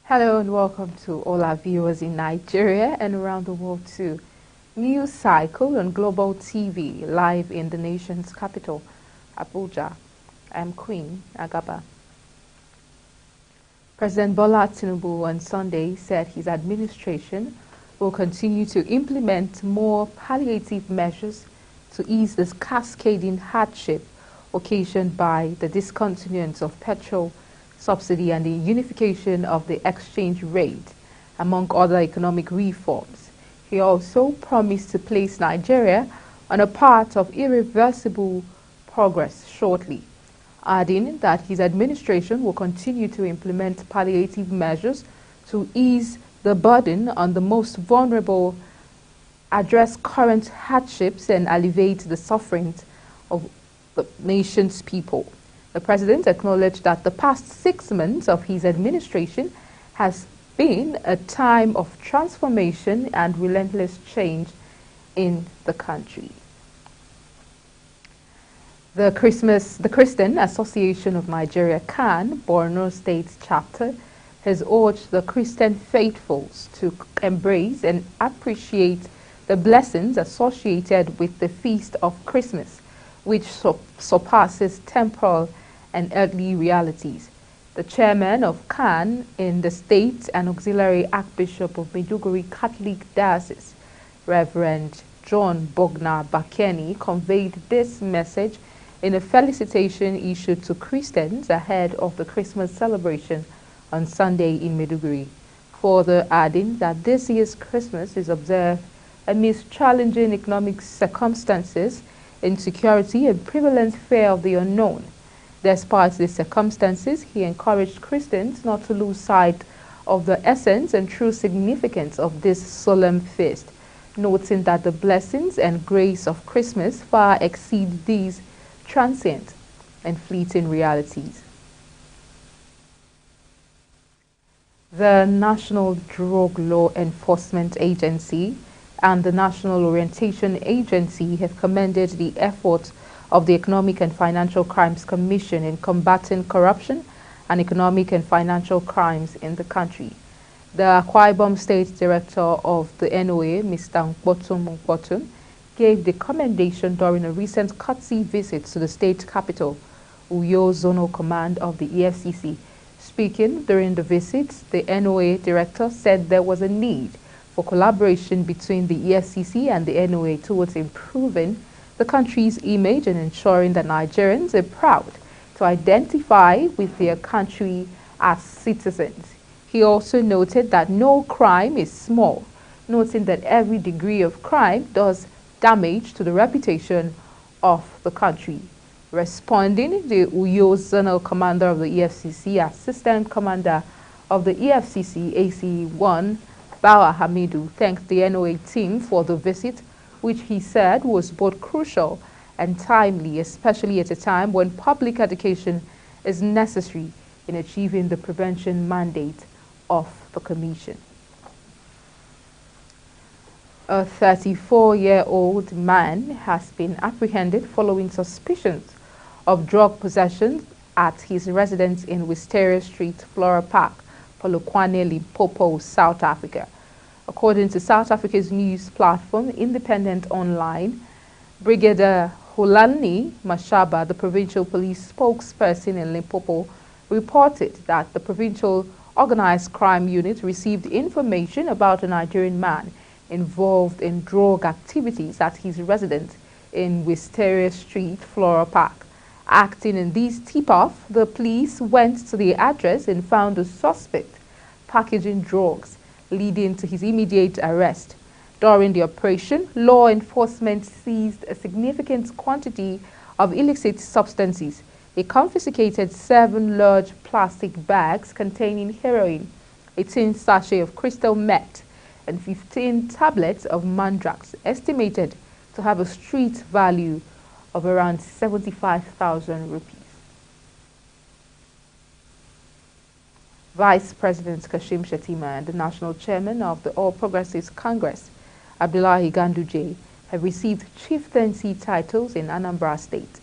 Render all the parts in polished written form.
Hello and welcome to all our viewers in Nigeria and around the world to News Cycle on Global TV, live in the nation's capital, Abuja. I'm Queen Agaba. President Bola Tinubu on Sunday said his administration will continue to implement more palliative measures to ease this cascading hardship occasioned by the discontinuance of petrol subsidy and the unification of the exchange rate, among other economic reforms. He also promised to place Nigeria on a path of irreversible progress shortly, adding that his administration will continue to implement palliative measures to ease the burden on the most vulnerable, address current hardships, and alleviate the sufferings of the nation's people. The president acknowledged that the past 6 months of his administration has been a time of transformation and relentless change in the country. The Christian Association of Nigeria, CAN, Borno State Chapter, has urged the Christian faithfuls to embrace and appreciate the blessings associated with the Feast of Christmas, which surpasses temporal and earthly realities. The chairman of CAN in the state and auxiliary Archbishop of Maiduguri Catholic Diocese, Reverend John Bogna Bakeni, conveyed this message in a felicitation issued to Christians ahead of the Christmas celebration on Sunday in Maiduguri, further adding that this year's Christmas is observed amidst challenging economic circumstances, insecurity, and prevalent fear of the unknown. Despite these circumstances, he encouraged Christians not to lose sight of the essence and true significance of this solemn feast, noting that the blessings and grace of Christmas far exceed these transient and fleeting realities. The National Drug Law Enforcement Agency and the National Orientation Agency have commended the efforts of the Economic and Financial Crimes Commission in combating corruption and economic and financial crimes in the country. The Akwa Ibom State Director of the NOA, Mr. Nkwotum, gave the commendation during a recent courtesy visit to the state capital, Uyo Zonal Command of the EFCC. Speaking during the visit, the NOA Director said there was a need for collaboration between the EFCC and the NOA towards improving the country's image and ensuring that Nigerians are proud to identify with their country as citizens. He also noted that no crime is small, noting that every degree of crime does damage to the reputation of the country. Responding, the Uyo Zonal Commander of the EFCC, Assistant Commander of the EFCC, AC1, Bawa Hamidu, thanked the NOA team for the visit, which he said was both crucial and timely, especially at a time when public education is necessary in achieving the prevention mandate of the Commission. A 34-year-old man has been apprehended following suspicions of drug possession at his residence in Wisteria Street, Flora Park, Polokwane, Limpopo, South Africa. According to South Africa's news platform Independent Online, Brigadier Hulani Mashaba, the provincial police spokesperson in Limpopo, reported that the provincial organized crime unit received information about a Nigerian man involved in drug activities at his residence in Wisteria Street, Flora Park. Acting in these tip-off, the police went to the address and found the suspect packaging drugs, leading to his immediate arrest. During the operation, law enforcement seized a significant quantity of illicit substances. They confiscated 7 large plastic bags containing heroin, a tin sachet of crystal meth, and 15 tablets of mandrax, estimated to have a street value of around 75,000 rupees. Vice President Kashim Shettima and the National Chairman of the All Progressives Congress, Abdullahi Ganduje, have received chieftaincy titles in Anambra State.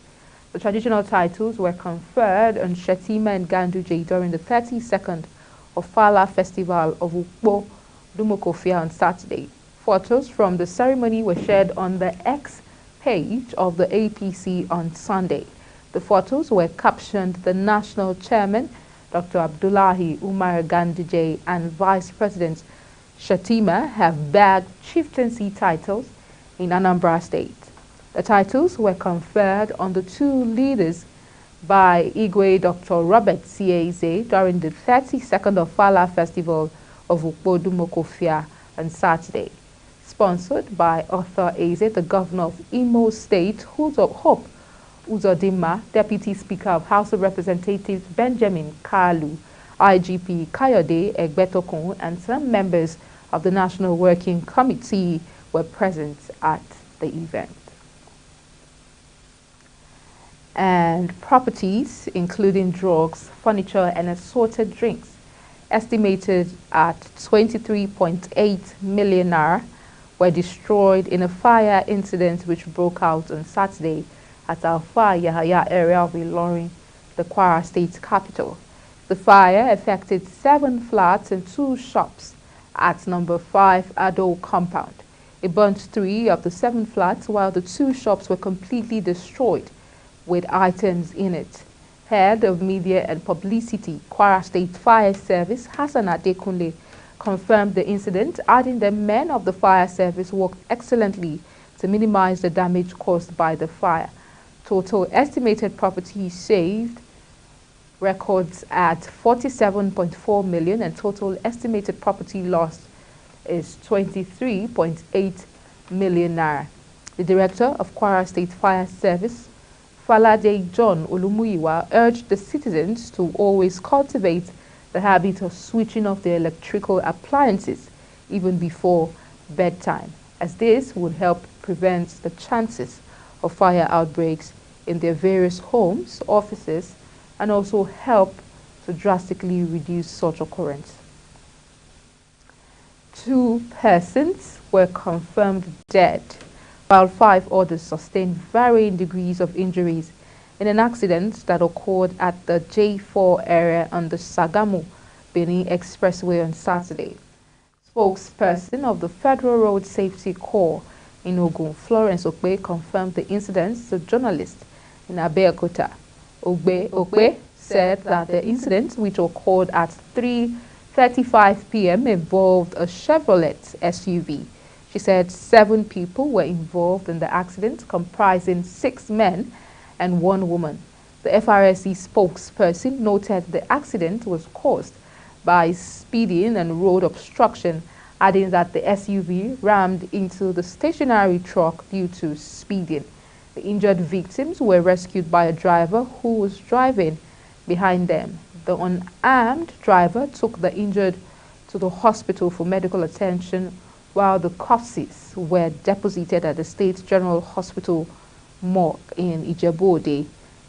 The traditional titles were conferred on Shettima and Ganduje during the 32nd of Fala Festival of Ukpo Dumokofia on Saturday. Photos from the ceremony were shared on the X page of the APC on Sunday. The photos were captioned "The National Chairman, Dr. Abdullahi Umar Ganduje, and Vice President Shatima have bagged chieftaincy titles in Anambra State." The titles were conferred on the two leaders by Igwe Dr. Robert Sieze during the 32nd Ofala Festival of Ukpo Dumokofia on Saturday. Sponsored by Arthur Eze, the governor of Imo State, Hope Uzodinma, Deputy Speaker of House of Representatives Benjamin Kalu, IGP Kayode Egbetokun, and some members of the National Working Committee were present at the event. And properties, including drugs, furniture, and assorted drinks, estimated at 23.8 million naira, were destroyed in a fire incident which broke out on Saturday at Alfa Yahaya area of Ilorin, the Kwara State capital. The fire affected 7 flats and 2 shops at number 5 Ado compound. It burnt 3 of the 7 flats, while the 2 shops were completely destroyed with items in it. Head of Media and Publicity, Kwara State Fire Service, Hassan Adekunle, confirmed the incident, adding that men of the fire service worked excellently to minimize the damage caused by the fire. Total estimated property saved records at 47.4 million, and total estimated property lost is 23.8 million naira. The director of Kwara State Fire Service, Falade John Olumuyiwa, urged the citizens to always cultivate the habit of switching off their electrical appliances even before bedtime, as this would help prevent the chances of fire outbreaks in their various homes, offices, and also help to drastically reduce such occurrence. 2 persons were confirmed dead, while 5 others sustained varying degrees of injuries in an accident that occurred at the J4 area on the Sagamu-Benin Expressway on Saturday. Spokesperson of the Federal Road Safety Corps in Ogun, Florence Okpe, confirmed the incident to journalists in Abeokuta. Okpe said that the incident, which occurred at 3:35 p.m., involved a Chevrolet SUV. She said 7 people were involved in the accident, comprising 6 men and 1 woman. The FRSC spokesperson noted the accident was caused by speeding and road obstruction, adding that the SUV rammed into the stationary truck due to speeding. The injured victims were rescued by a driver who was driving behind them. The unarmed driver took the injured to the hospital for medical attention, while the corpses were deposited at the State General Hospital morgue in Ijebu-Ode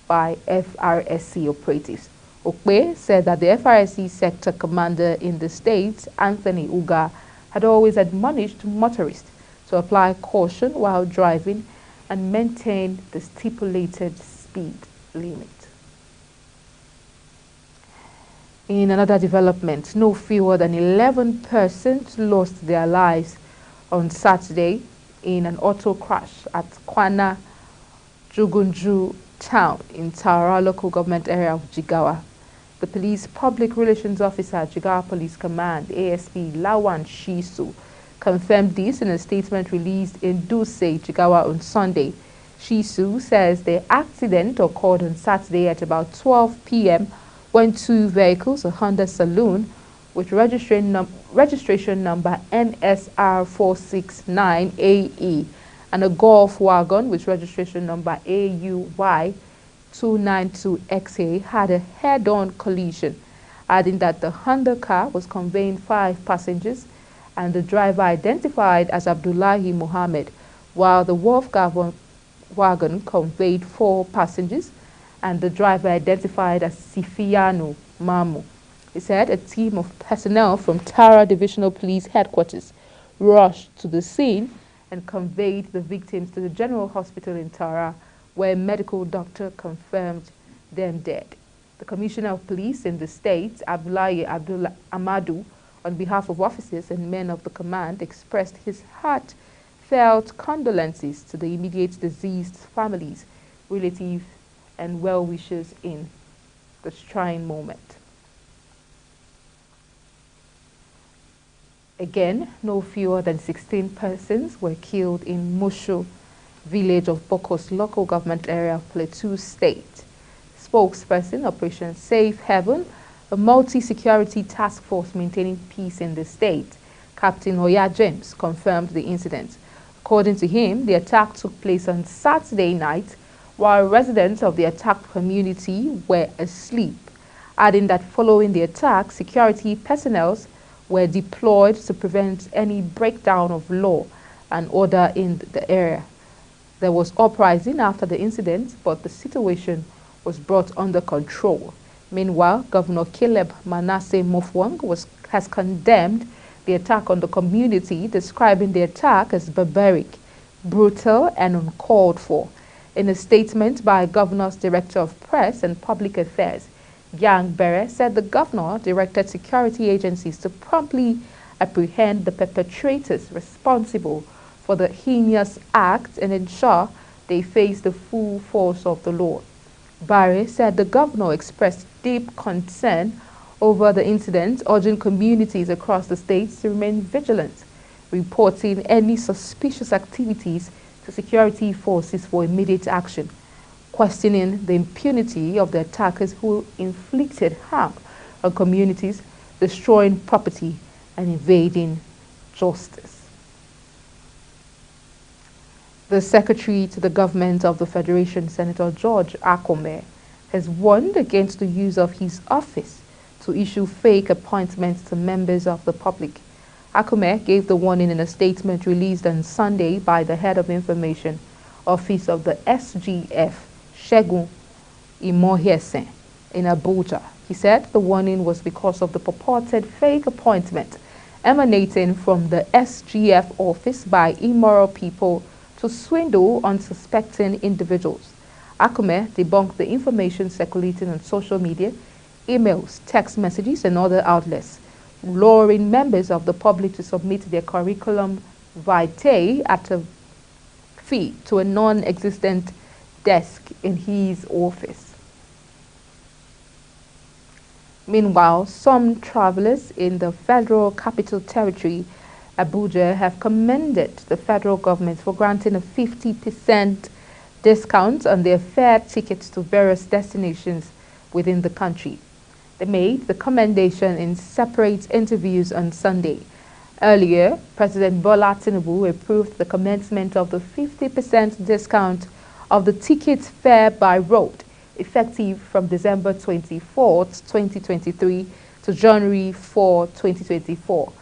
by FRSC operatives. Okpe said that the FRSC sector commander in the state, Anthony Uga, had always admonished motorists to apply caution while driving and maintain the stipulated speed limit. In another development, no fewer than 11 persons lost their lives on Saturday in an auto crash at Kwana Jugunju town in Tara local government area of Jigawa. The police public relations officer, Jigawa Police Command, ASP Lawan Shisu, confirmed this in a statement released in Duse, Jigawa on Sunday. Shisu says the accident occurred on Saturday at about 12 p.m. when 2 vehicles, a Honda Saloon with registration number NSR469AE and a Golf wagon with registration number AUY292XA had a head-on collision, adding that the Honda car was conveying 5 passengers and the driver identified as Abdullahi Muhammad, while the Wolf wagon conveyed 4 passengers and the driver identified as Sifiano Mamu. He said a team of personnel from Tara Divisional Police Headquarters rushed to the scene and conveyed the victims to the General Hospital in Tara, where a medical doctor confirmed them dead. The Commissioner of Police in the state, Abdullahi Abdullah Amadu, on behalf of officers and men of the command, expressed his heartfelt condolences to the immediate deceased families, relatives, and well-wishers in this trying moment. Again, no fewer than 16 persons were killed in Mushu village of Bokos local government area of Plateau State. Spokesperson Operation Safe Haven, a multi-security task force maintaining peace in the state, Captain Oya James, confirmed the incident. According to him, the attack took place on Saturday night while residents of the attacked community were asleep, adding that following the attack, security personnel were deployed to prevent any breakdown of law and order in the area. There was uprising after the incident, but the situation was brought under control. Meanwhile, Governor Caleb Manasseh Mofwang has condemned the attack on the community, describing the attack as barbaric, brutal, and uncalled for. In a statement by Governor's Director of Press and Public Affairs, Yang Bere said the governor directed security agencies to promptly apprehend the perpetrators responsible for the heinous act and ensure they face the full force of the law. Barre said the governor expressed deep concern over the incident, urging communities across the state to remain vigilant, reporting any suspicious activities to security forces for immediate action, questioning the impunity of the attackers who inflicted harm on communities, destroying property and evading justice. The Secretary to the Government of the Federation, Senator George Akome, has warned against the use of his office to issue fake appointments to members of the public. Akome gave the warning in a statement released on Sunday by the Head of Information Office of the SGF, Segun Imohiesen, in Abuja. He said the warning was because of the purported fake appointment emanating from the SGF office by immoral people to swindle unsuspecting individuals. Akome debunked the information circulating on social media, emails, text messages, and other outlets, luring members of the public to submit their curriculum vitae at a fee to a non-existent desk in his office. Meanwhile, some travelers in the Federal Capital Territory, Abuja, have commended the federal government for granting a 50% discount on their fare tickets to various destinations within the country. They made the commendation in separate interviews on Sunday. Earlier, President Bola Tinubu approved the commencement of the 50% discount of the ticket fare by road, effective from December 24, 2023 to January 4, 2024.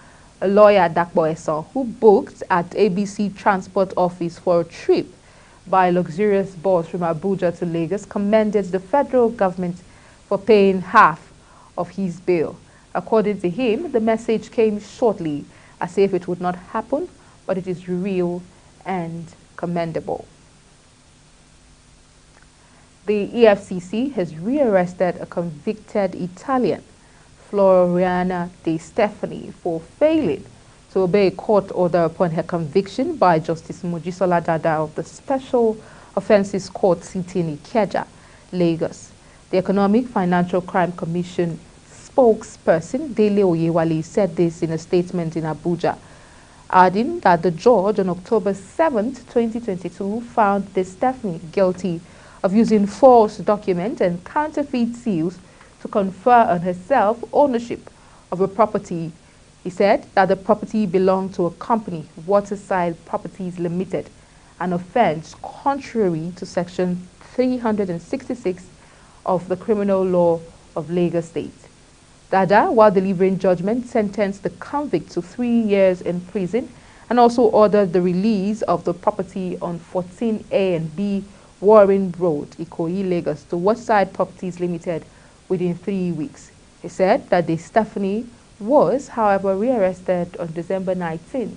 A lawyer, Dakbo Eso, who booked at ABC Transport Office for a trip by luxurious bus from Abuja to Lagos, commended the federal government for paying half of his bill. According to him, the message came shortly, as if it would not happen, but it is real and commendable. The EFCC has rearrested a convicted Italian, Floriana De Stefani, for failing to obey a court order upon her conviction by Justice Mojisola Dada of the Special Offences Court sitting in Ikeja, Lagos. The Economic Financial Crime Commission spokesperson Dele Oyewale said this in a statement in Abuja, adding that the judge on October 7, 2022 found De Stefani guilty of using false documents and counterfeit seals to confer on herself ownership of a property. He said that the property belonged to a company, Waterside Properties Limited, an offense contrary to Section 366 of the Criminal Law of Lagos State. Dada, while delivering judgment, sentenced the convict to 3 years in prison and also ordered the release of the property on 14A and B Warren Road, Ikoyi, Lagos, to Waterside Properties Limited within 3 weeks. He said that De Stefani was, however, rearrested on December 19,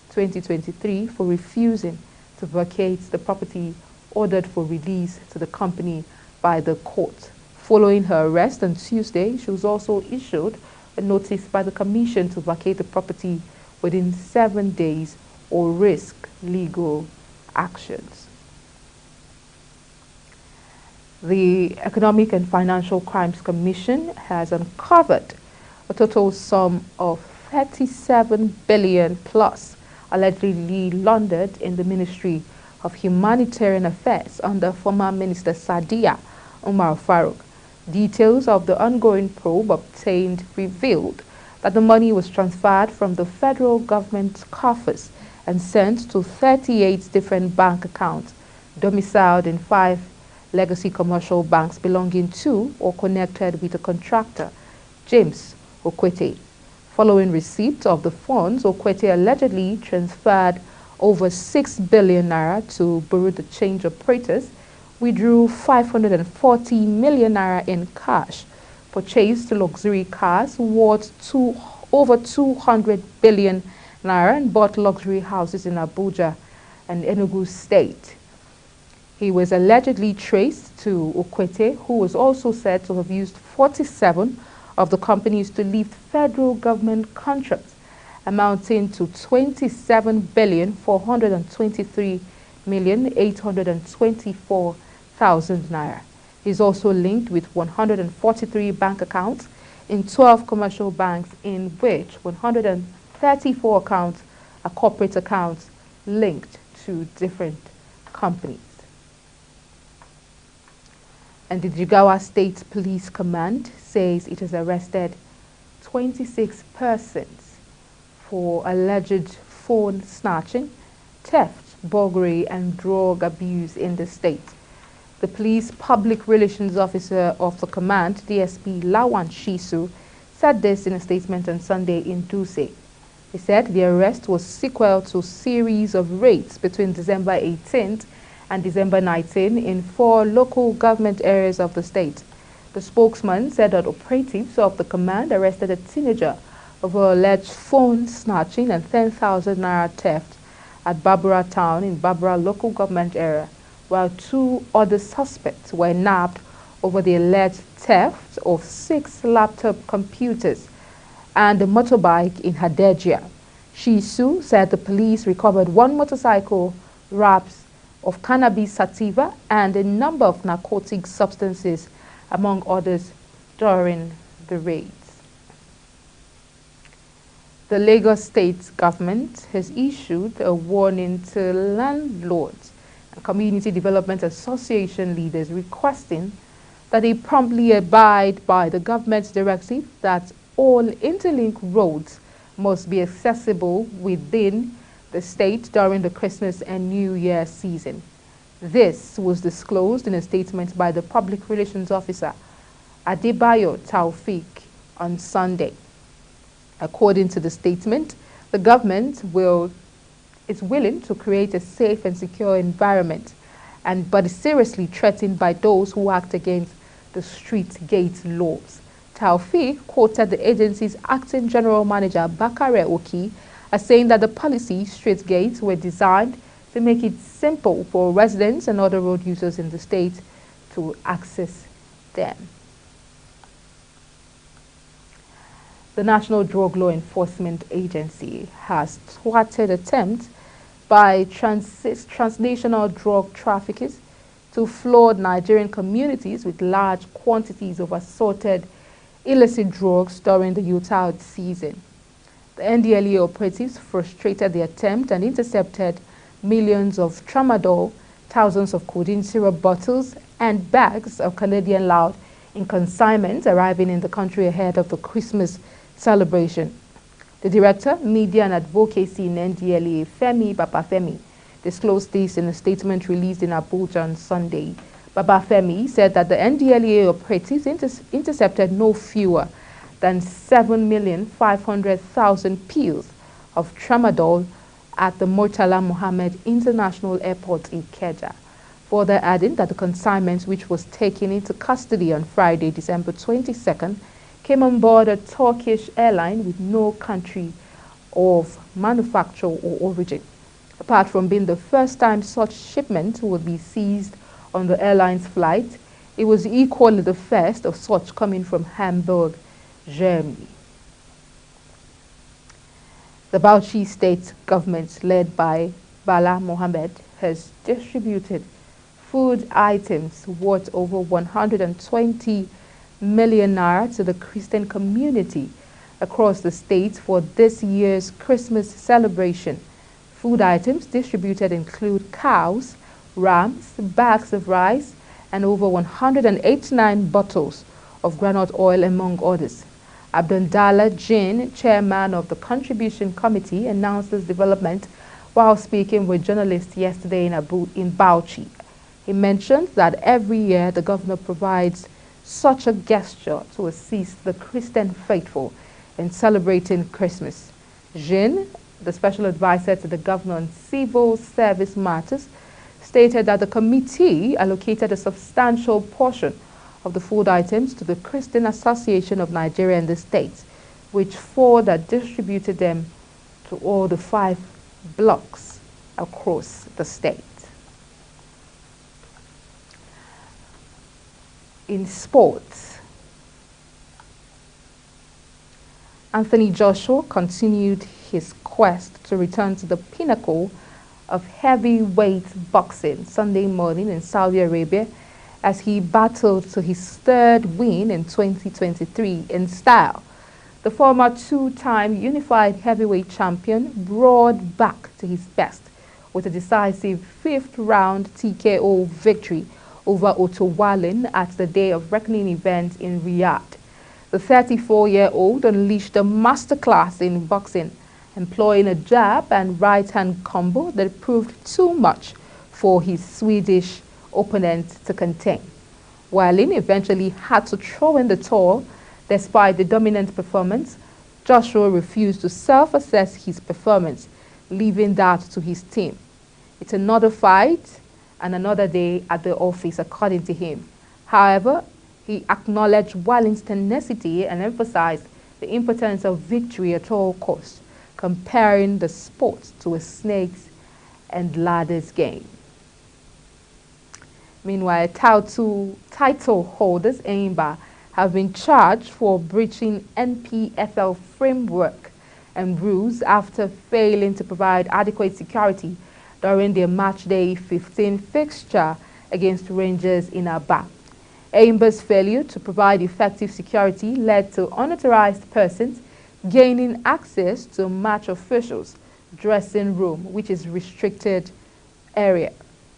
2023 for refusing to vacate the property ordered for release to the company by the court Following her arrest on Tuesday, she was also issued a notice by the Commission to vacate the property within 7 days or risk legal actions. The Economic and Financial Crimes Commission has uncovered a total sum of 37 billion plus allegedly laundered in the Ministry of Humanitarian Affairs under former Minister Sadiya Umar Farouk. Details of the ongoing probe obtained revealed that the money was transferred from the federal government's coffers and sent to 38 different bank accounts domiciled in 5 legacy commercial banks belonging to or connected with the contractor, James Okwete. Following receipt of the funds, Okwete allegedly transferred over 6 billion naira to Bureau de Change operators, withdrew 540 million naira in cash, purchased luxury cars worth over 200 billion naira, and bought luxury houses in Abuja and Enugu State. He was allegedly traced to Okwete, who was also said to have used 47 of the companies to lift federal government contracts amounting to 27,423,824,000 naira. He is also linked with 143 bank accounts in 12 commercial banks, in which 134 accounts are corporate accounts linked to different companies. And the Jigawa State Police Command says it has arrested 26 persons for alleged phone snatching, theft, burglary, and drug abuse in the state. The police public relations officer of the command, DSP Lawan Shisu, said this in a statement on Sunday in Duse. He said the arrest was sequel to a series of raids between December 18th and December 19 in 4 local government areas of the state. The spokesman said that operatives of the command arrested a teenager over alleged phone snatching and 10,000 naira theft at Barbara Town in Barbara local government area, while 2 other suspects were nabbed over the alleged theft of 6 laptop computers and a motorbike in Hadejia. Shisu said the police recovered 1 motorcycle, wraps of cannabis sativa, and a number of narcotic substances, among others, during the raids. The Lagos State government has issued a warning to landlords and community development association leaders, requesting that they promptly abide by the government's directive that all interlink roads must be accessible within the state during the Christmas and New Year season. This was disclosed in a statement by the Public Relations Officer, Adebayo Taufik, on Sunday. According to the statement, the government is willing to create a safe and secure environment, but is seriously threatened by those who act against the street gate laws. Taufik quoted the agency's acting general manager, Bakare Oki, as saying that the policy street gates were designed to make it simple for residents and other road users in the state to access them. The National Drug Law Enforcement Agency has thwarted attempts by transnational drug traffickers to flood Nigerian communities with large quantities of assorted illicit drugs during the Youth season. The NDLEA operatives frustrated the attempt and intercepted millions of tramadol, thousands of codeine syrup bottles, and bags of Canadian loud in consignment arriving in the country ahead of the Christmas celebration. The Director, Media and Advocacy in NDLEA, Femi Babafemi, disclosed this in a statement released in Abuja on Sunday. Babafemi said that the NDLEA operatives intercepted no fewer than 7,500,000 pills of tramadol at the Murtala Mohammed International Airport in Ikeja, further adding that the consignment, which was taken into custody on Friday, December 22nd, came on board a Turkish airline with no country of manufacture or origin. Apart from being the first time such shipment would be seized on the airline's flight, It was equally the first of such coming from Hamburg, Germany. The Bauchi state government, led by Bala Mohammed, has distributed food items worth over 120 million naira to the Christian community across the state for this year's Christmas celebration. Food items distributed include cows, rams, bags of rice, and over 189 bottles of groundnut oil, among others. Abdullah Jin, chairman of the Contribution Committee, announced this development while speaking with journalists yesterday in Bauchi. He mentioned that every year the governor provides such a gesture to assist the Christian faithful in celebrating Christmas. Jin, the special advisor to the governor on civil service matters, stated that the committee allocated a substantial portion of the food items to the Christian Association of Nigeria and the state, which further distributed them to all the 5 blocks across the state. In sports, Anthony Joshua continued his quest to return to the pinnacle of heavyweight boxing Sunday morning in Saudi Arabia as he battled to his 3rd win in 2023 in style. The former 2-time unified heavyweight champion brought back to his best with a decisive 5th round TKO victory over Otto Wallin at the Day of Reckoning event in Riyadh. The 34-year-old unleashed a masterclass in boxing, employing a jab and right-hand combo that proved too much for his Swedish opponent to contain. Wallin eventually had to throw in the towel. Despite the dominant performance, Joshua refused to self-assess his performance, leaving that to his team. It's another fight and another day at the office, according to him. However, he acknowledged Wallin's tenacity and emphasized the importance of victory at all costs, comparing the sport to a snakes and ladders game. Meanwhile, title holders Enyimba have been charged for breaching NPFL framework and rules after failing to provide adequate security during their matchday 15 fixture against Rangers in Aba. Enyimba's failure to provide effective security led to unauthorized persons gaining access to match officials' dressing room, which is restricted area.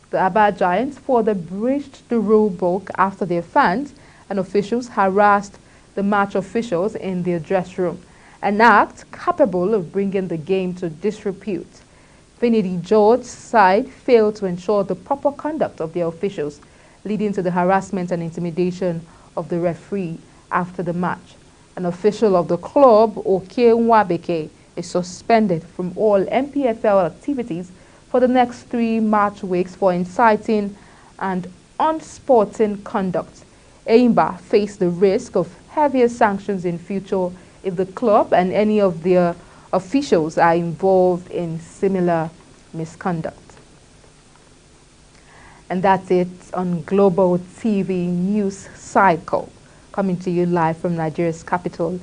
The Aba Giants further breached the rule book after their fans and officials harassed the match officials in their dress room, an act capable of bringing the game to disrepute. Finidi George's side failed to ensure the proper conduct of their officials, leading to the harassment and intimidation of the referee after the match. An official of the club, Oke Nwabeke, is suspended from all NPFL activities for the next 3 match weeks for inciting and unsporting conduct. Enyimba faced the risk of heavier sanctions in future if the club and any of their officials are involved in similar misconduct. And that's it on Global TV News Cycle, coming to you live from Nigeria's capital,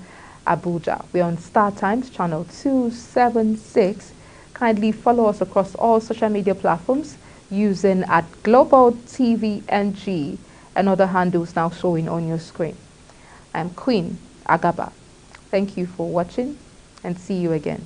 Abuja. We're on Star Times channel 276. Kindly follow us across all social media platforms using @Global TV NG and other handles now showing on your screen. I'm Queen Agaba. Thank you for watching and see you again.